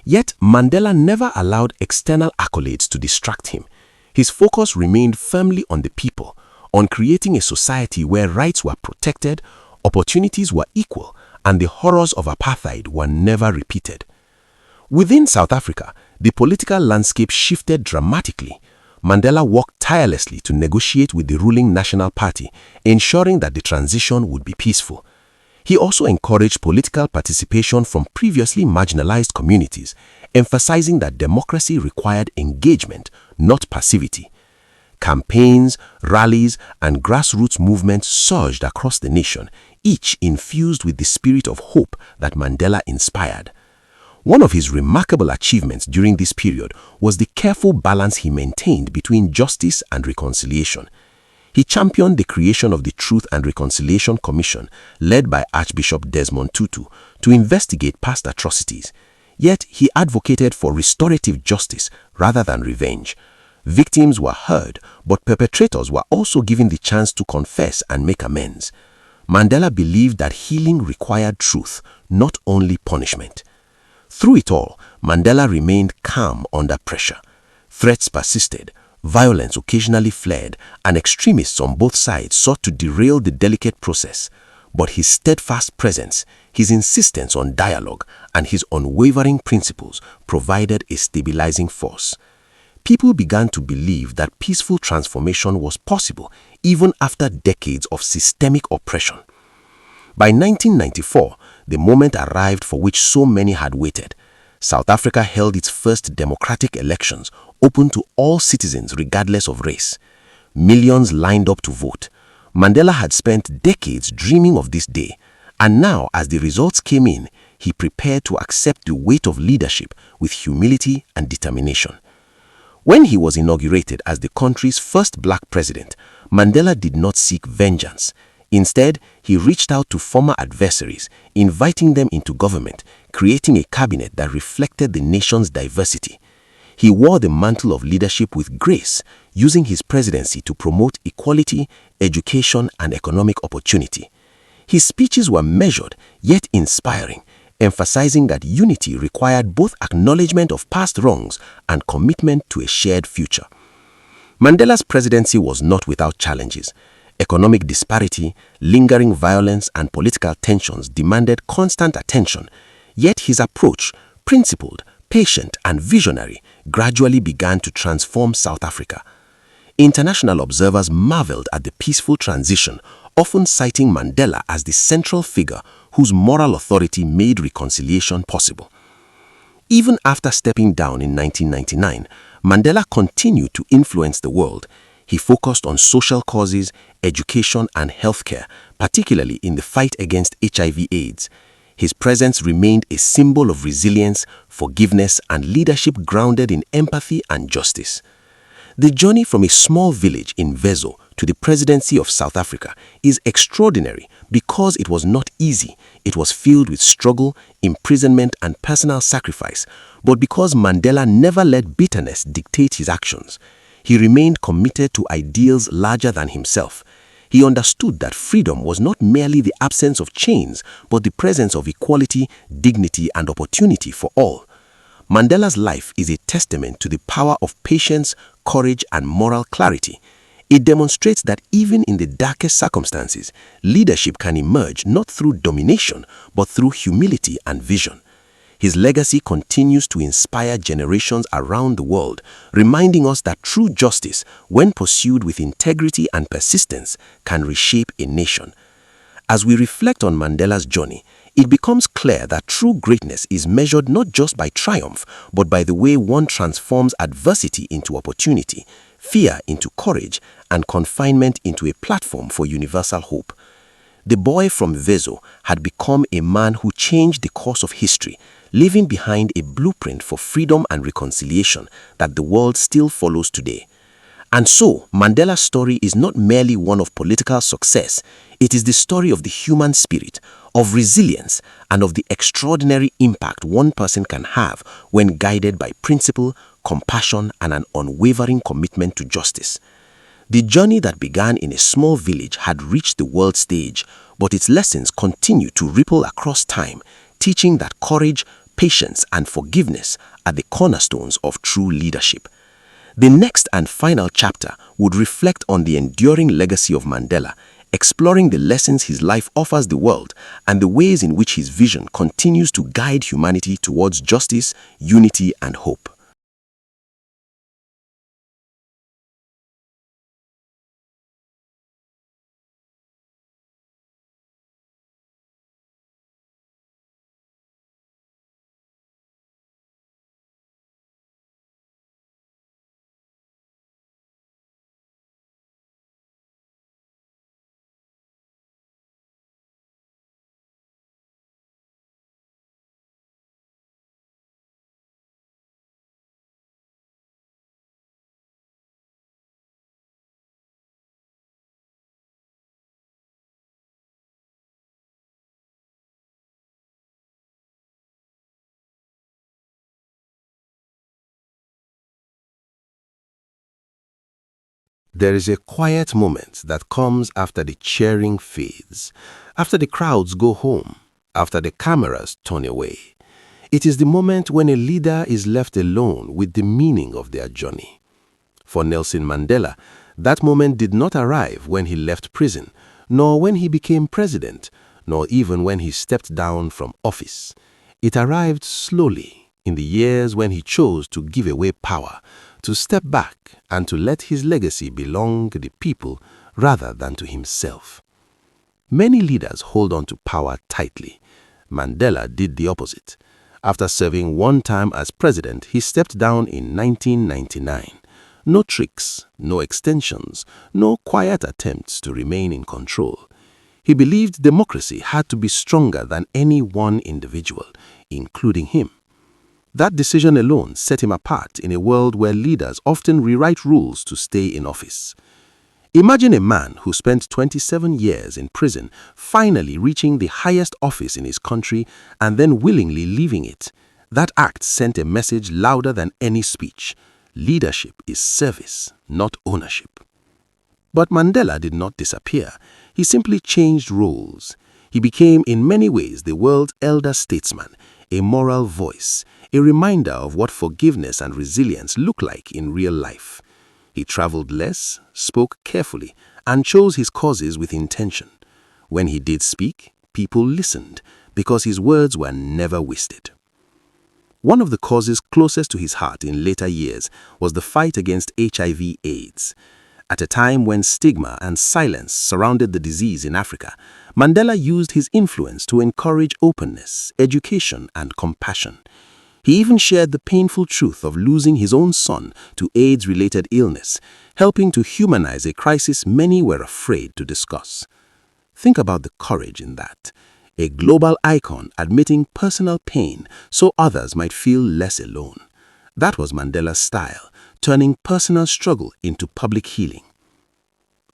Yet Mandela never allowed external accolades to distract him. His focus remained firmly on the people, on creating a society where rights were protected, opportunities were equal, and the horrors of apartheid were never repeated. Within South Africa, the political landscape shifted dramatically. Mandela worked tirelessly to negotiate with the ruling National Party, ensuring that the transition would be peaceful. He also encouraged political participation from previously marginalized communities, emphasizing that democracy required engagement, not passivity. Campaigns, rallies, and grassroots movements surged across the nation, each infused with the spirit of hope that Mandela inspired. One of his remarkable achievements during this period was the careful balance he maintained between justice and reconciliation. He championed the creation of the Truth and Reconciliation Commission, led by Archbishop Desmond Tutu, to investigate past atrocities. Yet he advocated for restorative justice rather than revenge. Victims were heard, but perpetrators were also given the chance to confess and make amends. Mandela believed that healing required truth, not only punishment. Through it all, Mandela remained calm under pressure. Threats persisted, violence occasionally flared, and extremists on both sides sought to derail the delicate process. But his steadfast presence, his insistence on dialogue, and his unwavering principles provided a stabilizing force. People began to believe that peaceful transformation was possible even after decades of systemic oppression. By 1994, the moment arrived for which so many had waited. South Africa held its first democratic elections, open to all citizens regardless of race. Millions lined up to vote. Mandela had spent decades dreaming of this day, and now, as the results came in, he prepared to accept the weight of leadership with humility and determination. When he was inaugurated as the country's first black president, Mandela did not seek vengeance. Instead, he reached out to former adversaries, inviting them into government, creating a cabinet that reflected the nation's diversity. He wore the mantle of leadership with grace, using his presidency to promote equality, education, and economic opportunity. His speeches were measured, yet inspiring, emphasizing that unity required both acknowledgement of past wrongs and commitment to a shared future. Mandela's presidency was not without challenges. Economic disparity, lingering violence, and political tensions demanded constant attention, yet his approach, principled, patient, and visionary, gradually began to transform South Africa. International observers marveled at the peaceful transition, often citing Mandela as the central figure whose moral authority made reconciliation possible. Even after stepping down in 1999, Mandela continued to influence the world. He focused on social causes, education, and healthcare, particularly in the fight against HIV/AIDS. His presence remained a symbol of resilience, forgiveness, and leadership grounded in empathy and justice. The journey from a small village in Vezo to the presidency of South Africa is extraordinary because it was not easy. It was filled with struggle, imprisonment, and personal sacrifice, but because Mandela never let bitterness dictate his actions. He remained committed to ideals larger than himself. He understood that freedom was not merely the absence of chains, but the presence of equality, dignity, and opportunity for all. Mandela's life is a testament to the power of patience, courage, and moral clarity. It demonstrates that even in the darkest circumstances, leadership can emerge not through domination, but through humility and vision. His legacy continues to inspire generations around the world, reminding us that true justice, when pursued with integrity and persistence, can reshape a nation. As we reflect on Mandela's journey, it becomes clear that true greatness is measured not just by triumph, but by the way one transforms adversity into opportunity, fear into courage, and confinement into a platform for universal hope. The boy from Vezo had become a man who changed the course of history, leaving behind a blueprint for freedom and reconciliation that the world still follows today. And so, Mandela's story is not merely one of political success, it is the story of the human spirit, of resilience, and of the extraordinary impact one person can have when guided by principle, compassion, and an unwavering commitment to justice. The journey that began in a small village had reached the world stage, but its lessons continue to ripple across time, teaching that courage, patience, and forgiveness are the cornerstones of true leadership. The next and final chapter would reflect on the enduring legacy of Mandela, exploring the lessons his life offers the world and the ways in which his vision continues to guide humanity towards justice, unity, and hope. There is a quiet moment that comes after the cheering fades, after the crowds go home, after the cameras turn away. It is the moment when a leader is left alone with the meaning of their journey. For Nelson Mandela, that moment did not arrive when he left prison, nor when he became president, nor even when he stepped down from office. It arrived slowly in the years when he chose to give away power, to step back and to let his legacy belong to the people rather than to himself. Many leaders hold on to power tightly. Mandela did the opposite. After serving one term as president, he stepped down in 1999. No tricks, no extensions, no quiet attempts to remain in control. He believed democracy had to be stronger than any one individual, including him. That decision alone set him apart in a world where leaders often rewrite rules to stay in office. Imagine a man who spent 27 years in prison finally reaching the highest office in his country and then willingly leaving it. That act sent a message louder than any speech. Leadership is service, not ownership. But Mandela did not disappear. He simply changed roles. He became in many ways the world's elder statesman, a moral voice, a reminder of what forgiveness and resilience look like in real life. He traveled less, spoke carefully, and chose his causes with intention. When he did speak, people listened because his words were never wasted. One of the causes closest to his heart in later years was the fight against HIV/AIDS. At a time when stigma and silence surrounded the disease in Africa, Mandela used his influence to encourage openness, education, and compassion. He even shared the painful truth of losing his own son to AIDS-related illness, helping to humanize a crisis many were afraid to discuss. Think about the courage in that. A global icon admitting personal pain so others might feel less alone. That was Mandela's style, turning personal struggle into public healing.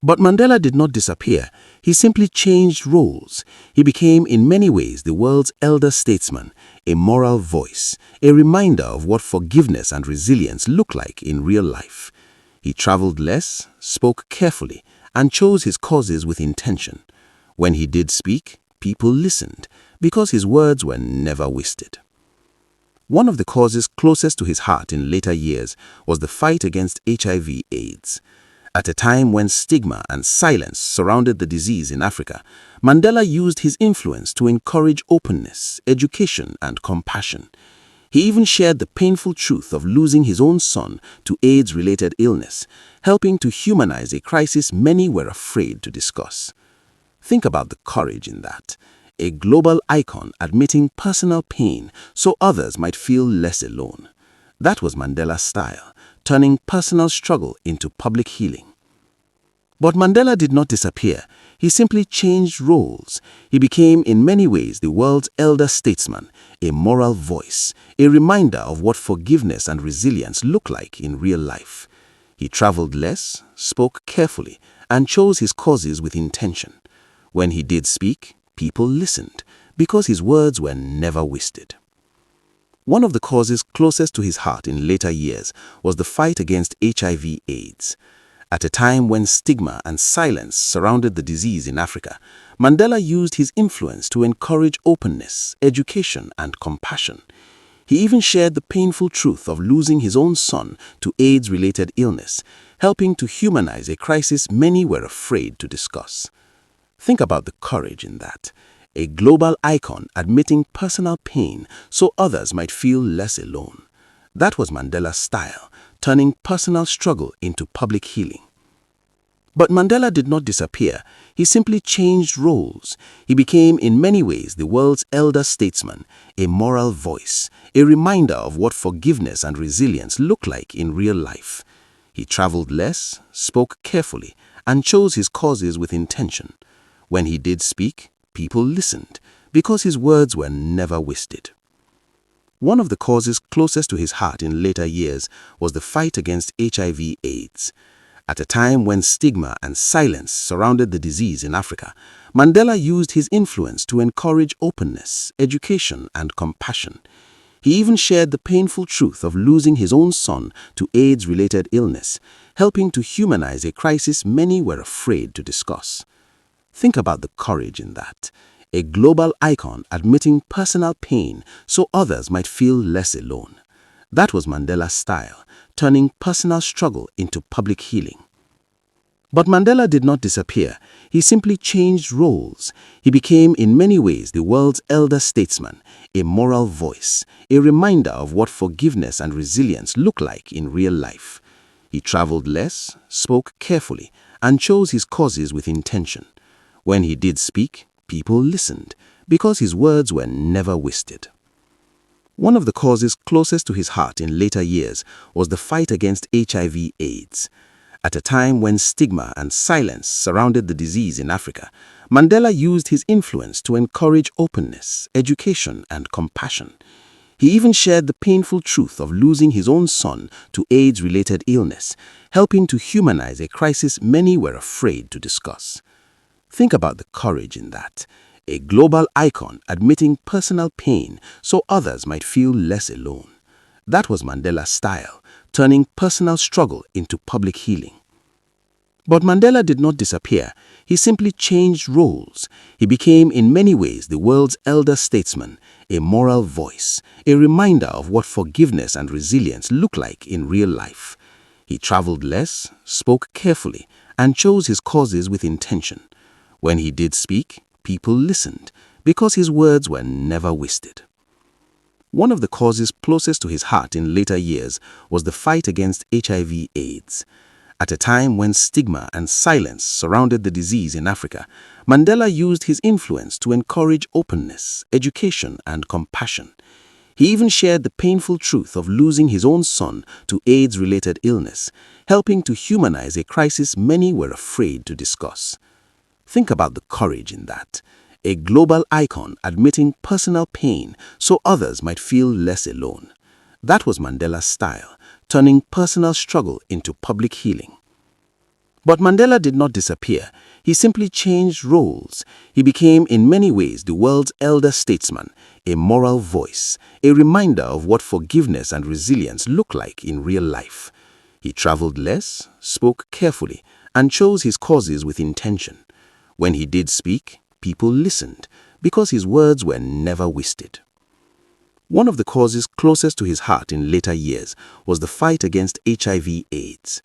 But Mandela did not disappear. He simply changed roles. He became in many ways the world's elder statesman, a moral voice, a reminder of what forgiveness and resilience look like in real life. He traveled less, spoke carefully, and chose his causes with intention. When he did speak, people listened because his words were never wasted. One of the causes closest to his heart in later years was the fight against HIV/AIDS. At a time when stigma and silence surrounded the disease in Africa, Mandela used his influence to encourage openness, education, and compassion. He even shared the painful truth of losing his own son to AIDS-related illness, helping to humanize a crisis many were afraid to discuss. Think about the courage in that. A global icon admitting personal pain so others might feel less alone. That was Mandela's style, turning personal struggle into public healing. But Mandela did not disappear. He simply changed roles. He became in many ways the world's elder statesman, a moral voice, a reminder of what forgiveness and resilience look like in real life. He traveled less, spoke carefully, and chose his causes with intention. When he did speak, people listened because his words were never wasted. One of the causes closest to his heart in later years was the fight against HIV/AIDS. At a time when stigma and silence surrounded the disease in Africa, Mandela used his influence to encourage openness, education, and compassion. He even shared the painful truth of losing his own son to AIDS-related illness, helping to humanize a crisis many were afraid to discuss. Think about the courage in that. A global icon admitting personal pain so others might feel less alone. That was Mandela's style, turning personal struggle into public healing. But Mandela did not disappear. He simply changed roles. He became, in many ways, the world's elder statesman, a moral voice, a reminder of what forgiveness and resilience look like in real life. He traveled less, spoke carefully, and chose his causes with intention. When he did speak, people listened, because his words were never wasted. One of the causes closest to his heart in later years was the fight against HIV/AIDS. At a time when stigma and silence surrounded the disease in Africa, Mandela used his influence to encourage openness, education, and compassion. He even shared the painful truth of losing his own son to AIDS-related illness, helping to humanize a crisis many were afraid to discuss. Think about the courage in that. A global icon admitting personal pain so others might feel less alone. That was Mandela's style, turning personal struggle into public healing. But Mandela did not disappear. He simply changed roles. He became, in many ways, the world's elder statesman, a moral voice, a reminder of what forgiveness and resilience look like in real life. He traveled less, spoke carefully, and chose his causes with intention. When he did speak, people listened, because his words were never wasted. One of the causes closest to his heart in later years was the fight against HIV/AIDS. At a time when stigma and silence surrounded the disease in Africa, Mandela used his influence to encourage openness, education, and compassion. He even shared the painful truth of losing his own son to AIDS-related illness, helping to humanize a crisis many were afraid to discuss. Think about the courage in that. A global icon admitting personal pain so others might feel less alone. That was Mandela's style, turning personal struggle into public healing. But Mandela did not disappear. He simply changed roles. He became, in many ways, the world's elder statesman, a moral voice, a reminder of what forgiveness and resilience look like in real life. He traveled less, spoke carefully, and chose his causes with intention. When he did speak, people listened, because his words were never wasted. One of the causes closest to his heart in later years was the fight against HIV/AIDS. At a time when stigma and silence surrounded the disease in Africa, Mandela used his influence to encourage openness, education, and compassion. He even shared the painful truth of losing his own son to AIDS-related illness, helping to humanize a crisis many were afraid to discuss. Think about the courage in that. A global icon admitting personal pain so others might feel less alone. That was Mandela's style, turning personal struggle into public healing. But Mandela did not disappear. He simply changed roles. He became, in many ways, the world's elder statesman, a moral voice, a reminder of what forgiveness and resilience look like in real life. He traveled less, spoke carefully, and chose his causes with intention. When he did speak, people listened, because his words were never wasted. One of the causes closest to his heart in later years was the fight against HIV/AIDS.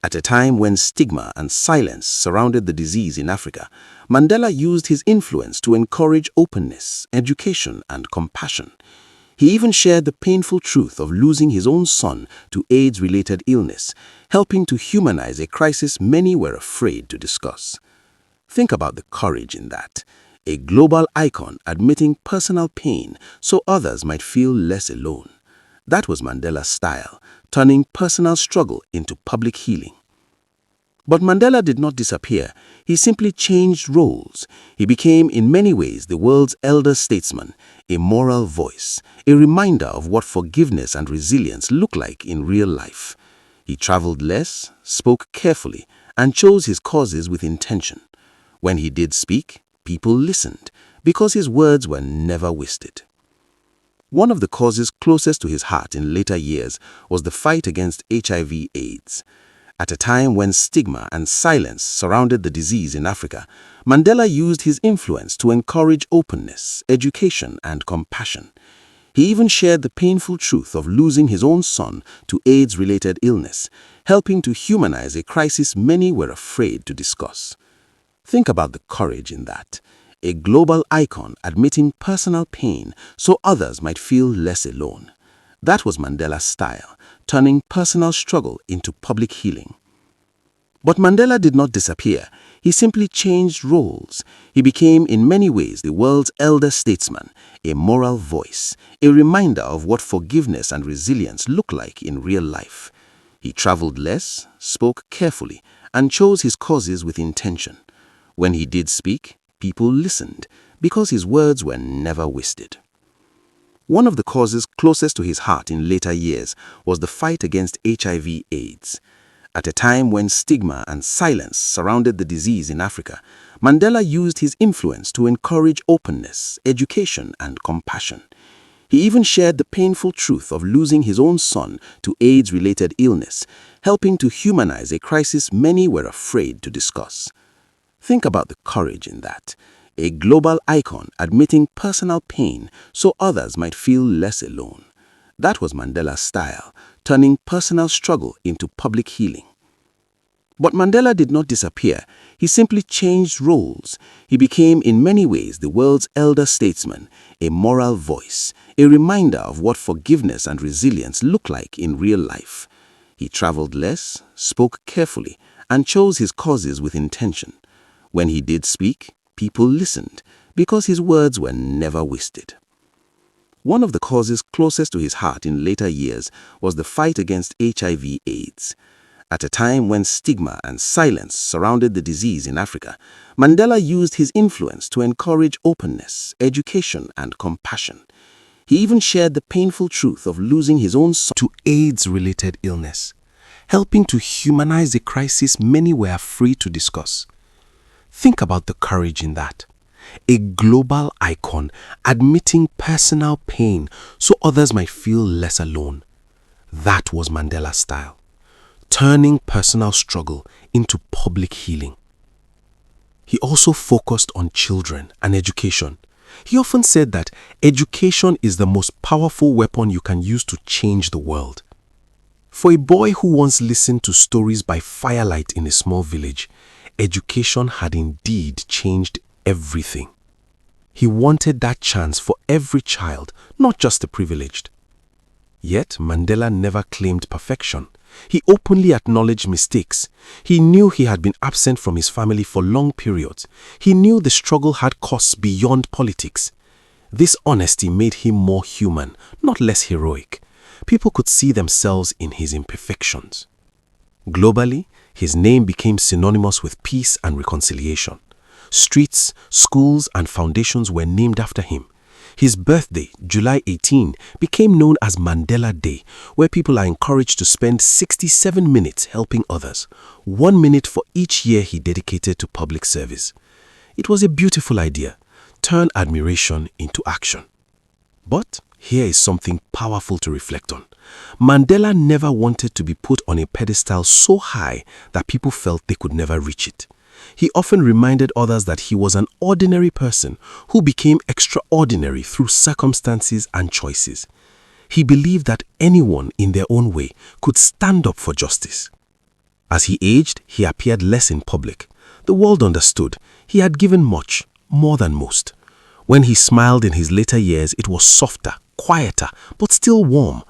At a time when stigma and silence surrounded the disease in Africa, Mandela used his influence to encourage openness, education, and compassion. He even shared the painful truth of losing his own son to AIDS-related illness, helping to humanize a crisis many were afraid to discuss. Think about the courage in that. A global icon admitting personal pain so others might feel less alone. That was Mandela's style, turning personal struggle into public healing. But Mandela did not disappear. He simply changed roles. He became, in many ways, the world's elder statesman, a moral voice, a reminder of what forgiveness and resilience look like in real life. He traveled less, spoke carefully, and chose his causes with intention. When he did speak, people listened, because his words were never wasted. One of the causes closest to his heart in later years was the fight against HIV/AIDS. At a time when stigma and silence surrounded the disease in Africa, Mandela used his influence to encourage openness, education, and compassion. He even shared the painful truth of losing his own son to AIDS-related illness, helping to humanize a crisis many were afraid to discuss. Think about the courage in that. A global icon admitting personal pain so others might feel less alone. That was Mandela's style, turning personal struggle into public healing. But Mandela did not disappear. He simply changed roles. He became in many ways the world's elder statesman, a moral voice, a reminder of what forgiveness and resilience look like in real life. He traveled less, spoke carefully, and chose his causes with intention. When he did speak, people listened, because his words were never wasted. One of the causes closest to his heart in later years was the fight against HIV/AIDS. At a time when stigma and silence surrounded the disease in Africa, Mandela used his influence to encourage openness, education, and compassion. He even shared the painful truth of losing his own son to AIDS-related illness, helping to humanize a crisis many were afraid to discuss. Think about the courage in that. A global icon admitting personal pain so others might feel less alone. That was Mandela's style, turning personal struggle into public healing. But Mandela did not disappear. He simply changed roles. He became in many ways the world's elder statesman, a moral voice, a reminder of what forgiveness and resilience look like in real life. He traveled less, spoke carefully, and chose his causes with intention. When he did speak, people listened, because his words were never wasted. One of the causes closest to his heart in later years was the fight against HIV/AIDS. At a time when stigma and silence surrounded the disease in Africa, Mandela used his influence to encourage openness, education, and compassion. He even shared the painful truth of losing his own son to AIDS-related illness, helping to humanize a crisis many were afraid to discuss. Think about the courage in that. A global icon admitting personal pain so others might feel less alone. That was Mandela's style, turning personal struggle into public healing. He also focused on children and education. He often said that education is the most powerful weapon you can use to change the world. For a boy who once listened to stories by firelight in a small village, education had indeed changed everything. He wanted that chance for every child, not just the privileged. Yet Mandela never claimed perfection. He openly acknowledged mistakes. He knew he had been absent from his family for long periods. He knew the struggle had costs beyond politics. This honesty made him more human, not less heroic. People could see themselves in his imperfections. Globally, his name became synonymous with peace and reconciliation. Streets, schools, and foundations were named after him. His birthday, July 18, became known as Mandela Day, where people are encouraged to spend 67 minutes helping others, 1 minute for each year he dedicated to public service. It was a beautiful idea. Turn admiration into action. But here is something powerful to reflect on. Mandela never wanted to be put on a pedestal so high that people felt they could never reach it. He often reminded others that he was an ordinary person who became extraordinary through circumstances and choices. He believed that anyone in their own way could stand up for justice. As he aged, he appeared less in public. The world understood he had given much, more than most. When he smiled in his later years, it was softer, quieter, but still warm.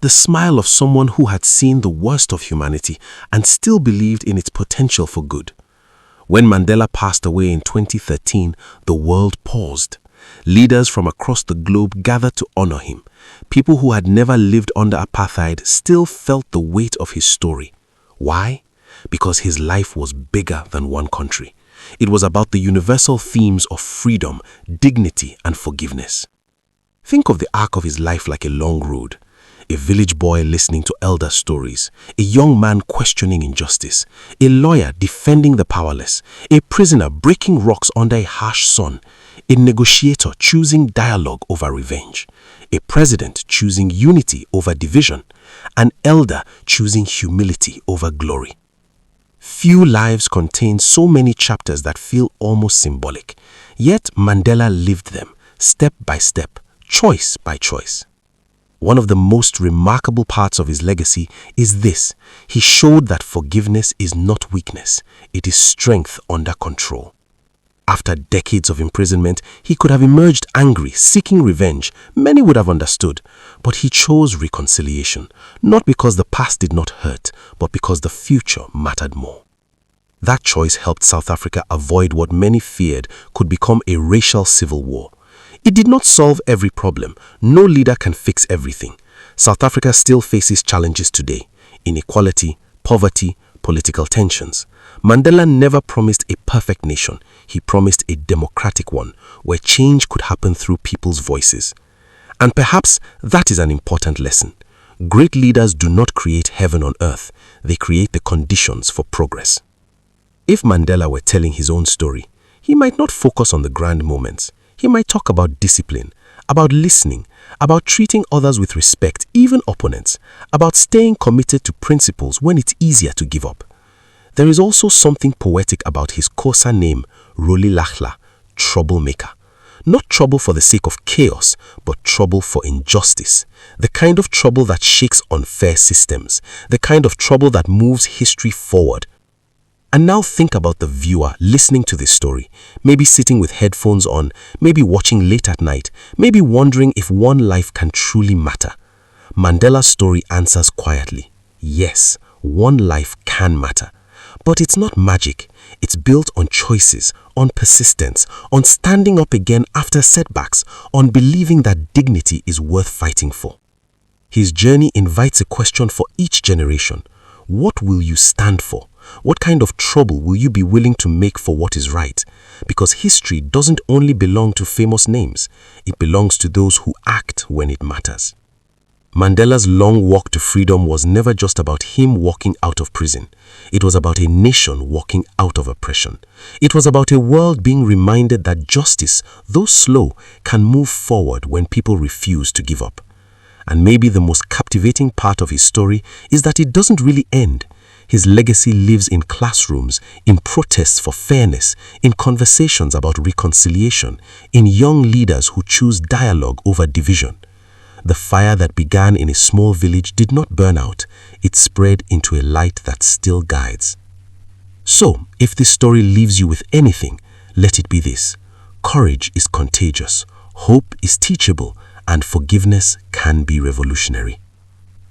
The smile of someone who had seen the worst of humanity and still believed in its potential for good. When Mandela passed away in 2013, the world paused. Leaders from across the globe gathered to honor him. People who had never lived under apartheid still felt the weight of his story. Why? Because his life was bigger than one country. It was about the universal themes of freedom, dignity, and forgiveness. Think of the arc of his life like a long road. A village boy listening to elder stories, a young man questioning injustice, a lawyer defending the powerless, a prisoner breaking rocks under a harsh sun, a negotiator choosing dialogue over revenge, a president choosing unity over division, an elder choosing humility over glory. Few lives contain so many chapters that feel almost symbolic, yet Mandela lived them, step by step, choice by choice. One of the most remarkable parts of his legacy is this: he showed that forgiveness is not weakness, it is strength under control. After decades of imprisonment, he could have emerged angry, seeking revenge. Many would have understood. But he chose reconciliation, not because the past did not hurt, but because the future mattered more. That choice helped South Africa avoid what many feared could become a racial civil war. It did not solve every problem. No leader can fix everything. South Africa still faces challenges today: inequality, poverty, political tensions. Mandela never promised a perfect nation. He promised a democratic one, where change could happen through people's voices. And perhaps that is an important lesson. Great leaders do not create heaven on earth. They create the conditions for progress. If Mandela were telling his own story, he might not focus on the grand moments. He might talk about discipline, about listening, about treating others with respect, even opponents, about staying committed to principles when it's easier to give up. There is also something poetic about his Xhosa name, Rolihlahla, troublemaker. Not trouble for the sake of chaos, but trouble for injustice. The kind of trouble that shakes unfair systems. The kind of trouble that moves history forward. And now think about the viewer listening to this story, maybe sitting with headphones on, maybe watching late at night, maybe wondering if one life can truly matter. Mandela's story answers quietly: yes, one life can matter. But it's not magic. It's built on choices, on persistence, on standing up again after setbacks, on believing that dignity is worth fighting for. His journey invites a question for each generation. What will you stand for? What kind of trouble will you be willing to make for what is right? Because history doesn't only belong to famous names, it belongs to those who act when it matters. Mandela's long walk to freedom was never just about him walking out of prison. It was about a nation walking out of oppression. It was about a world being reminded that justice, though slow, can move forward when people refuse to give up. And maybe the most captivating part of his story is that it doesn't really end. His legacy lives in classrooms, in protests for fairness, in conversations about reconciliation, in young leaders who choose dialogue over division. The fire that began in a small village did not burn out. It spread into a light that still guides. So, if this story leaves you with anything, let it be this: courage is contagious, hope is teachable, and forgiveness can be revolutionary.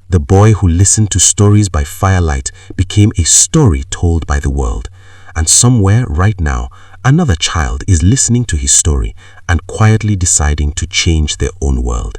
The boy who listened to stories by firelight became a story told by the world. And somewhere right now, another child is listening to his story and quietly deciding to change their own world.